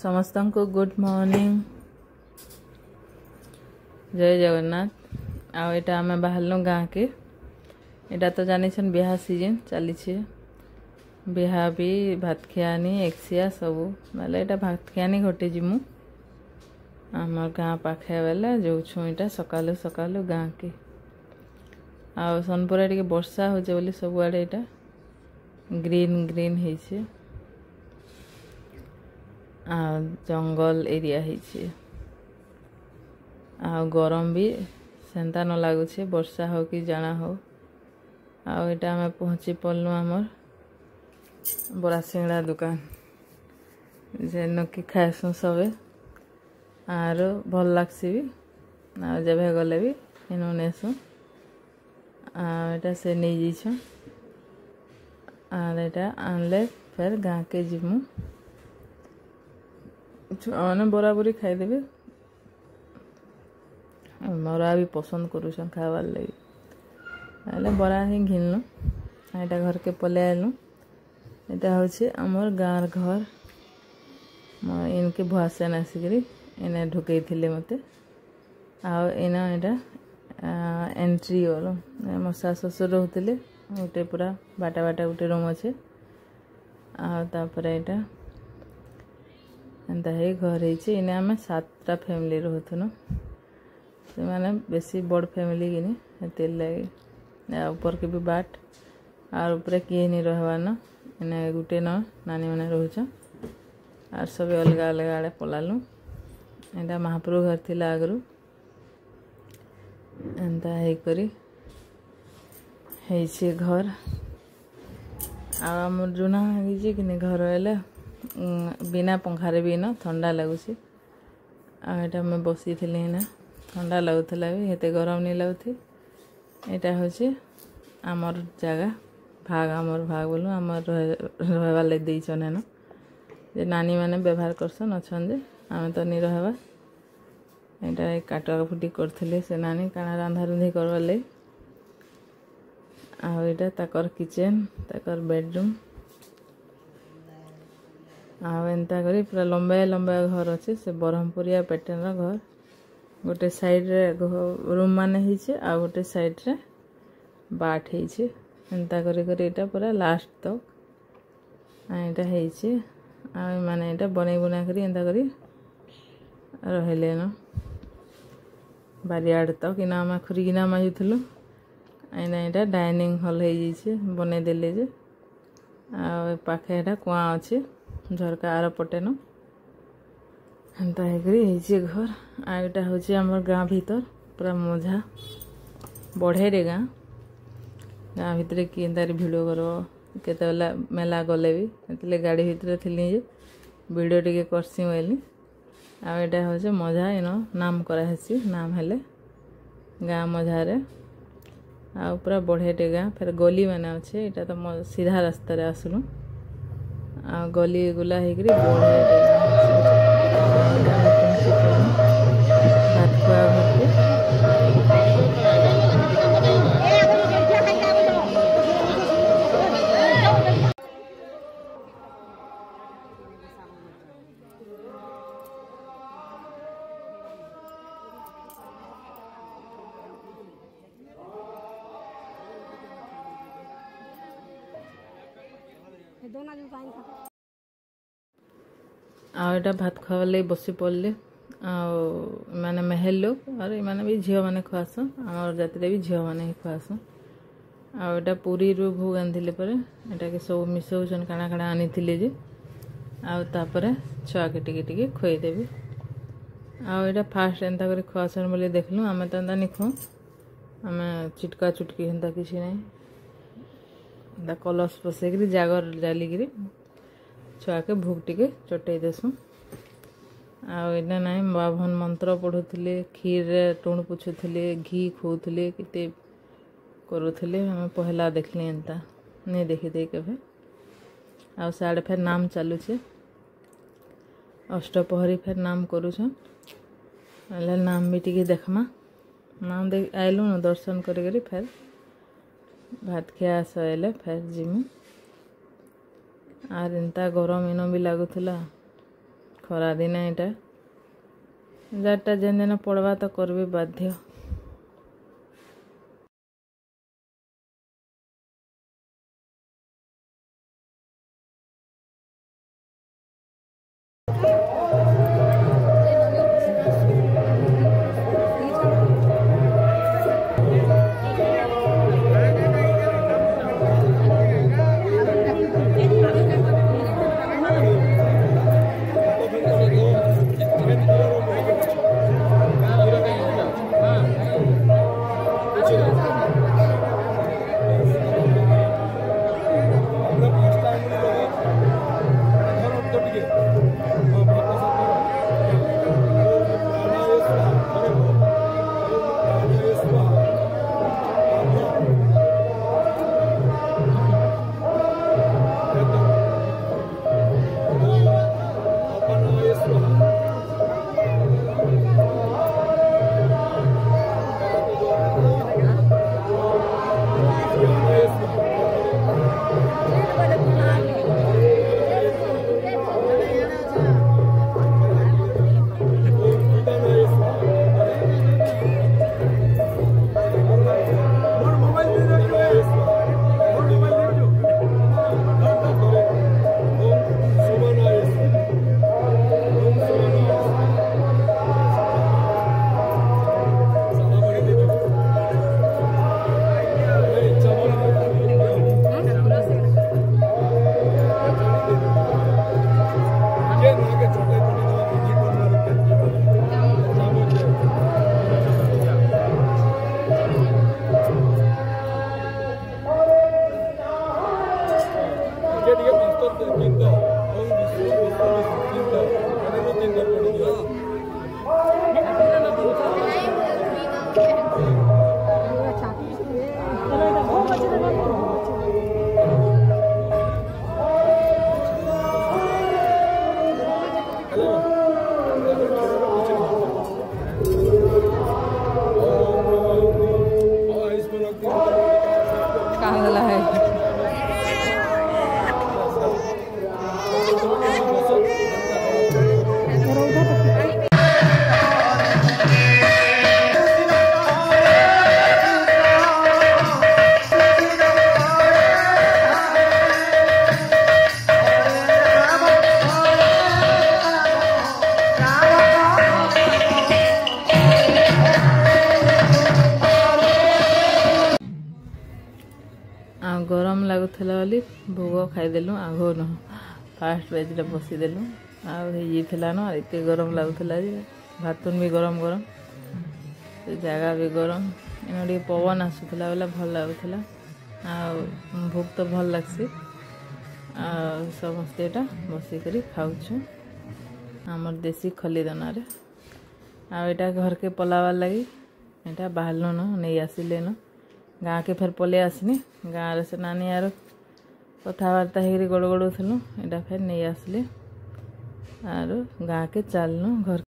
समस्त को good morning जय जगन्नाथ। आटा आम बाहर गाँ के एटा तो जानी बिहा सीजन चली बिहा भी भात खियानी एक्सिया सबू बेले यहाँ भात खियानी घटे जीमु आमर गाँ पाखे बेले जो छुईटा सकालू सकालू गाँ के आ सोनपुर टे वर्षा हो सबुआड़े यहाँ ग्रीन ग्रीन है जंगल एरिया है गरम भी सेंता न लगुच वर्षा हो कि जाना हो आटा आम पहुँची पड़लु आमर बड़ा सिंगड़ा दुकान जेन कि खाएसु सबे आर भल लगसी भी जब गले भी इनू नेसु आटा से नहीं जाइछ आर एटा आनले फिर गाँ के जीमु मैंने बराबरी खाईदेवे मोरा भी पसंद करूँ खावार लगे बरा ही घिनलु यहाँ घर के पले आलु यहाँ हूँ आमर गाँव घर इनके भुआसेन आसिक इन्हें ढुकई थे मत आना यहाँ एंट्री गल मो सास ससुर रोते गोटे पूरा बाटा बाटा गोटे रूम अच्छे आपर यहाँ एंता है घर इने आम 7टा फैमिली रोथुनु से माने बेसी बड़ फैमिली कि नहीं लगे ऊपर के भी बाट आर ऊपर किए नहीं रहवा न इने गुटे न नानी मैंने रोच आर सब अलग अलग आड़े पलालु एटा महाप्रभु घर थिला आगरू एंता है करी घर आम जुना कि नहीं घर हेले बिना पंखारे भी न ठंडा लगुच आटा मैं बसी थी ना ठंडा लगुला भी हेते गरम नहीं लगुथी यहाँ हूँ आमर जगह भाग आमर भाग बोलूँ आमर रहा लगे देन जे नानी मैंने व्यवहार करसन अच्छा जे आम तो नहीं रहा यहाँ काटा फुटी करते से नानी काना रांधा रुंधी करवार लगे आटा ताकर किचेन ताकर बेडरूम एंता करी पूरा लंबा लंबा घर अच्छे से ब्रह्मपुरिया पैटर्न घर गोटे साइड रे रूम माने हिचे आ गोटे साइड रे बाट हिचे एंता करी करी एटा पूरा लास्ट तक एटा हिचे आ माने एटा बनै बुना करी एंता करी रहले न बारियाड तक इना हम खुरीगिना माजुथलु आइना एटा डाइनिंग हॉल हे जिचे बनै देले जे आ पाखे एटा कुआ अच्छे झरका आर पटे न एंता है घर आटा हूँ आम गाँ भीतर पूरा मजा बढ़े रे गाँ गाँ भितर कि भिड़ कर केते मेला गले भी गाड़ी भितर थी वीडियो टे करसी बोली आटा हूँ मजा इन नाम करासी नाम हेले गाँ मझारे आ पूरा बढ़े टे गाँ फिर गली मैंने अच्छे यहाँ तो सीधा रास्तार आसलु आ गली गुला होकर भात खुआ आटा भात खावा लगे बसी पड़े माने मेहल लोग और मैंने भी झील मैंने खुआसन आम जाति भी झील मैंने खुआसन आटा पूरी रू भोग आनी एटा के सब मिसौन काଣା काଣା आनी जे आपर छुआ के टिके खुएदेवी आटा फास्ट एंता कर खुआसन बोली देखलु आम तो एंता नहीं खुआ आम चिटका चुटकी एंता किसी ना कलश बसैक जागर जालिक छुआ के भोग टिके चटई देसु आना ना बाभन मंत्र पढ़ुले खीर टुण पुछुले घी खोले के करुले आम पहला देखली एंता नहीं देखी दे के आड़े फिर नाम चलुचे अष्टपहरी फिर नाम करुछन नाम भी टिके देखमा नाम देख आइलु न दर्शन कर फिर भात खिया सैले फिर जीमु आर एंता गरम इन भी लगुला खरा दिन यहाँ जाटा जेन दिन पड़वा तो करबे बाध्य। गरम लगुला बोली भोग खाईदेलु आघो न फास्ट बेज बसीदेलु आईला न एत गरम लगुला भातुन भी गरम गरम जगह भी गरम इन पवन आसूला बोला भल लगुला भोग तो भल लगसी समस्ते बसिक खाऊँ आमर देसी खली दाना आटा घर के पलावार लगी यहाँ बाहर न नहीं आसिले न गाँ के फिर पलि आसनी गाँव से नानी यार कथबार्ता हो गड़ गड़ूलु यहाँ फिर नहीं आसली आर गाँ के चलनु घर।